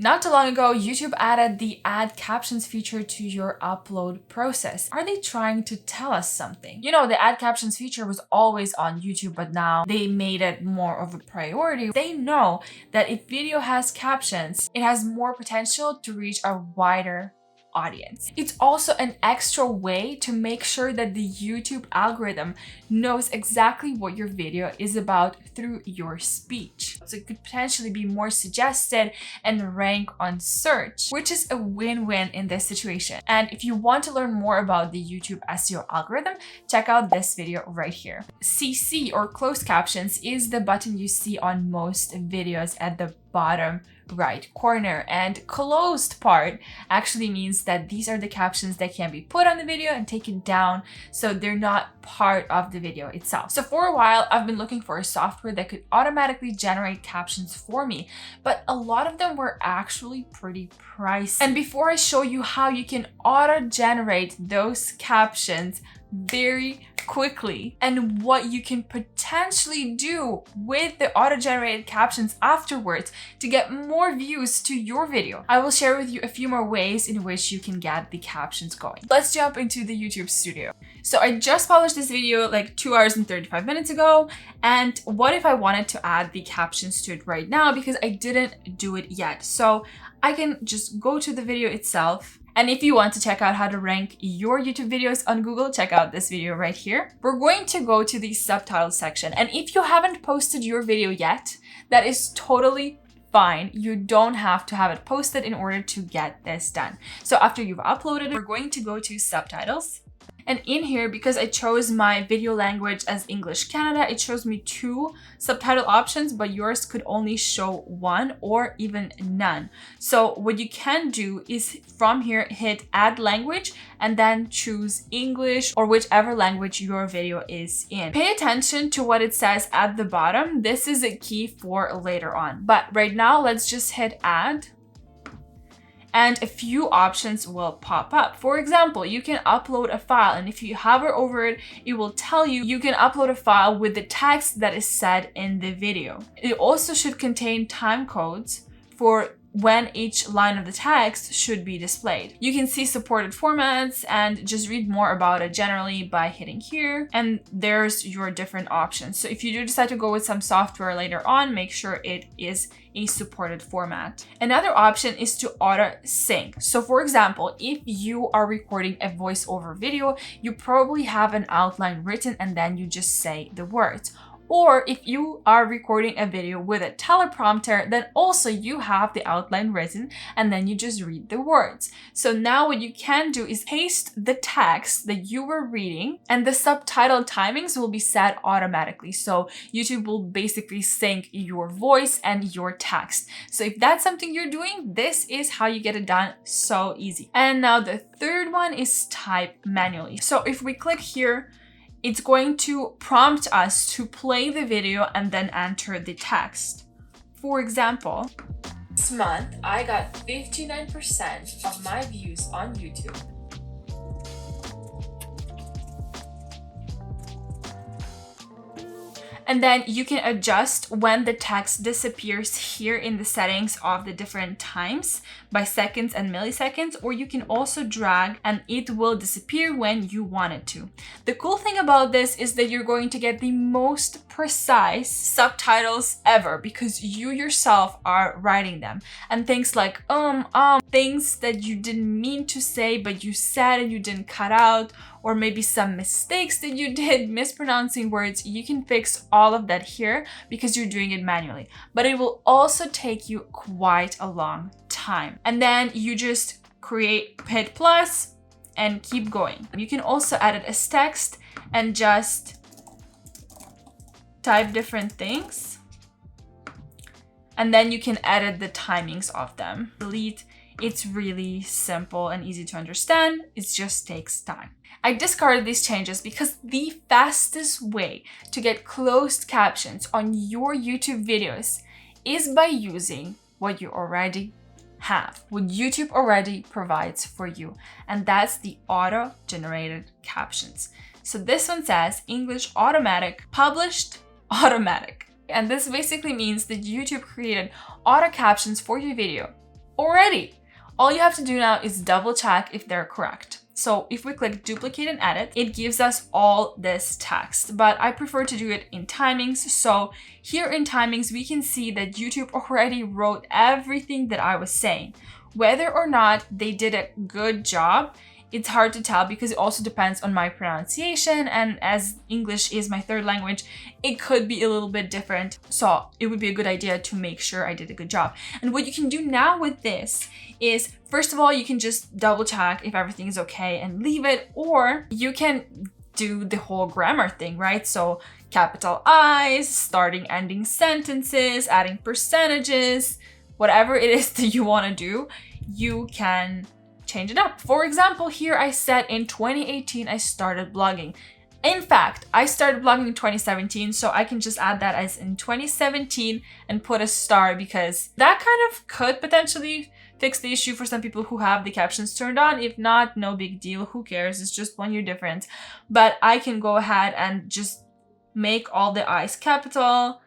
Not too long ago, YouTube added the add captions feature to your upload process. Are they trying to tell us something? You know, the add captions feature was always on YouTube, but now they made it more of a priority. They know that if video has captions, it has more potential to reach a wider audience. It's also an extra way to make sure that the YouTube algorithm knows exactly what your video is about through your speech. So it could potentially be more suggested and rank on search, which is a win-win in this situation. And if you want to learn more about the YouTube SEO algorithm, check out this video right here. CC or closed captions is the button you see on most videos at the bottom right corner, and closed part actually means that these are the captions that can be put on the video and taken down, so they're not part of the video itself. So for a while I've been looking for a software that could automatically generate captions for me, but a lot of them were actually pretty pricey. And before I show you how you can auto generate those captions very quickly and what you can potentially do with the auto-generated captions afterwards to get more views to your video, I will share with you a few more ways in which you can get the captions going. Let's jump into the YouTube Studio. So I just published this video like 2 hours and 35 minutes ago, and what if I wanted to add the captions to it right now because I didn't do it yet? So I can just go to the video itself. And if you want to check out how to rank your YouTube videos on Google, check out this video right here. We're going to go to the subtitles section. And if you haven't posted your video yet, that is totally fine. You don't have to have it posted in order to get this done. So after you've uploaded it, we're going to go to subtitles. And in here, because I chose my video language as English Canada, it shows me 2 subtitle options, but yours could only show 1 or even none. So what you can do is from here, hit add language and then choose English or whichever language your video is in. Pay attention to what it says at the bottom. This is a key for later on. But right now, let's just hit add. And a few options will pop up. For example, you can upload a file, and if you hover over it, it will tell you you can upload a file with the text that is said in the video. It also should contain time codes for when each line of the text should be displayed. You can see supported formats and just read more about it generally by hitting here, and there's your different options. So if you do decide to go with some software later on, make sure it is a supported format. Another option is to auto sync. So for example, if you are recording a voiceover video, you probably have an outline written and then you just say the words. Or if you are recording a video with a teleprompter, then also you have the outline written and then you just read the words. So now what you can do is paste the text that you were reading, and the subtitle timings will be set automatically. So YouTube will basically sync your voice and your text. So if that's something you're doing, this is how you get it done so easy. And now the third one is type manually. So if we click here, it's going to prompt us to play the video and then enter the text. For example, this month I got 59% of my views on YouTube. And then you can adjust when the text disappears here in the settings of the different times by seconds and milliseconds, or you can also drag and it will disappear when you want it to. The cool thing about this is that you're going to get the most precise subtitles ever because you yourself are writing them. And things like things that you didn't mean to say but you said and you didn't cut out, or maybe some mistakes that you did, mispronouncing words, you can fix all of that here because you're doing it manually. But it will also take you quite a long time. And then you just hit plus and keep going. You can also add it as text and just type different things. And then you can edit the timings of them. Delete. It's really simple and easy to understand. It just takes time. I discarded these changes because the fastest way to get closed captions on your YouTube videos is by using what you already have, what YouTube already provides for you, and that's the auto-generated captions. So this one says English automatic, published automatic. And this basically means that YouTube created auto captions for your video already. All you have to do now is double check if they're correct. So if we click duplicate and edit, it gives us all this text, but I prefer to do it in timings. So here in timings, we can see that YouTube already wrote everything that I was saying. Whether or not they did a good job, it's hard to tell because it also depends on my pronunciation, and as English is my third language, it could be a little bit different. So it would be a good idea to make sure I did a good job. And what you can do now with this is, first of all, you can just double check if everything is okay and leave it, or you can do the whole grammar thing, right? So capital I's, starting, ending sentences, adding percentages, whatever it is that you want to do, you can change it up. For example, here I said in 2018 I started blogging. In fact, I started blogging in 2017, so I can just add that as in 2017 and put a star, because that kind of could potentially fix the issue for some people who have the captions turned on. If not, no big deal, who cares, it's just 1 year difference. But I can go ahead and just make all the I's capital,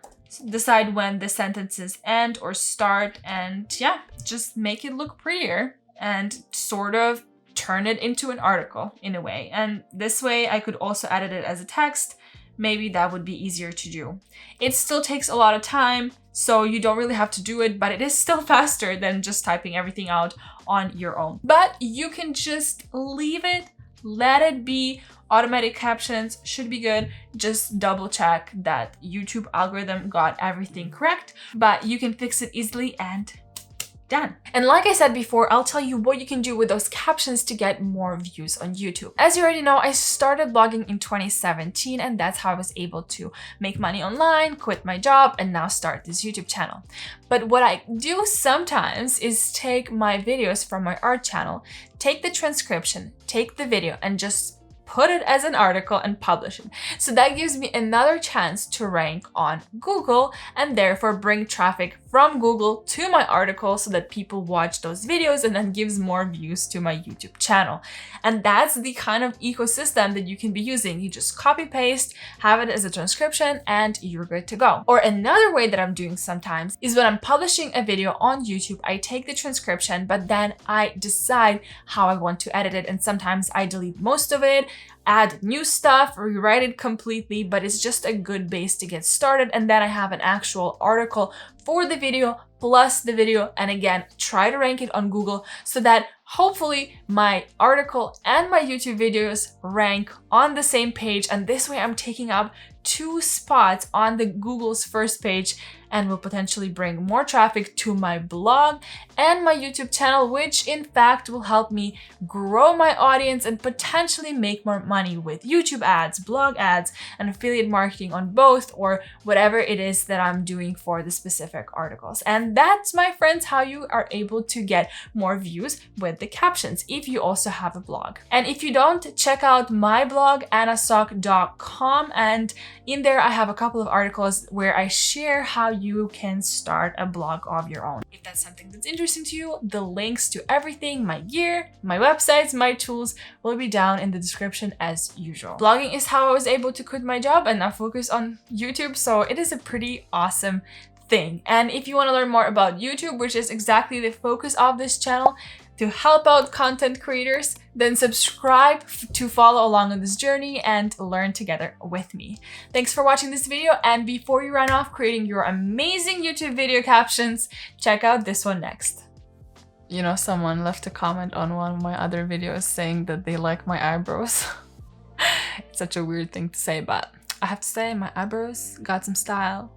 decide when the sentences end or start, and yeah, just make it look prettier and sort of turn it into an article in a way. And this way I could also edit it as a text. Maybe that would be easier to do. It still takes a lot of time, so you don't really have to do it, but it is still faster than just typing everything out on your own. But you can just leave it, let it be. Automatic captions should be good. Just double check that YouTube algorithm got everything correct, but you can fix it easily and done. And like I said before, I'll tell you what you can do with those captions to get more views on YouTube. As you already know, I started blogging in 2017, and that's how I was able to make money online, quit my job, and now start this YouTube channel. But what I do sometimes is take my videos from my art channel, take the transcription, take the video, and just put it as an article and publish it. So that gives me another chance to rank on Google and therefore bring traffic from Google to my article so that people watch those videos and then gives more views to my YouTube channel. And that's the kind of ecosystem that you can be using. You just copy paste, have it as a transcription, and you're good to go. Or another way that I'm doing sometimes is when I'm publishing a video on YouTube, I take the transcription, but then I decide how I want to edit it. And sometimes I delete most of it, add new stuff, rewrite it completely, but it's just a good base to get started. And then I have an actual article for the video plus the video, and again, try to rank it on Google so that hopefully my article and my YouTube videos rank on the same page. And this way I'm taking up 2 spots on the Google's first page and will potentially bring more traffic to my blog and my YouTube channel, which in fact will help me grow my audience and potentially make more money with YouTube ads, blog ads, and affiliate marketing on both, or whatever it is that I'm doing for the specific articles. And that's, my friends, how you are able to get more views with the captions if you also have a blog. And if you don't, check out my blog, annasock.com, and in there I have a couple of articles where I share how you can start a blog of your own. If that's something that's interesting to you, the links to everything, my gear, my websites, my tools, will be down in the description as usual. Blogging is how I was able to quit my job and now focus on YouTube, so it is a pretty awesome thing. And if you want to learn more about YouTube, which is exactly the focus of this channel, to help out content creators, then subscribe to follow along on this journey and learn together with me. Thanks for watching this video, and before you run off creating your amazing YouTube video captions, check out this one next. You know, someone left a comment on one of my other videos saying that they like my eyebrows. It's such a weird thing to say, but I have to say my eyebrows got some style.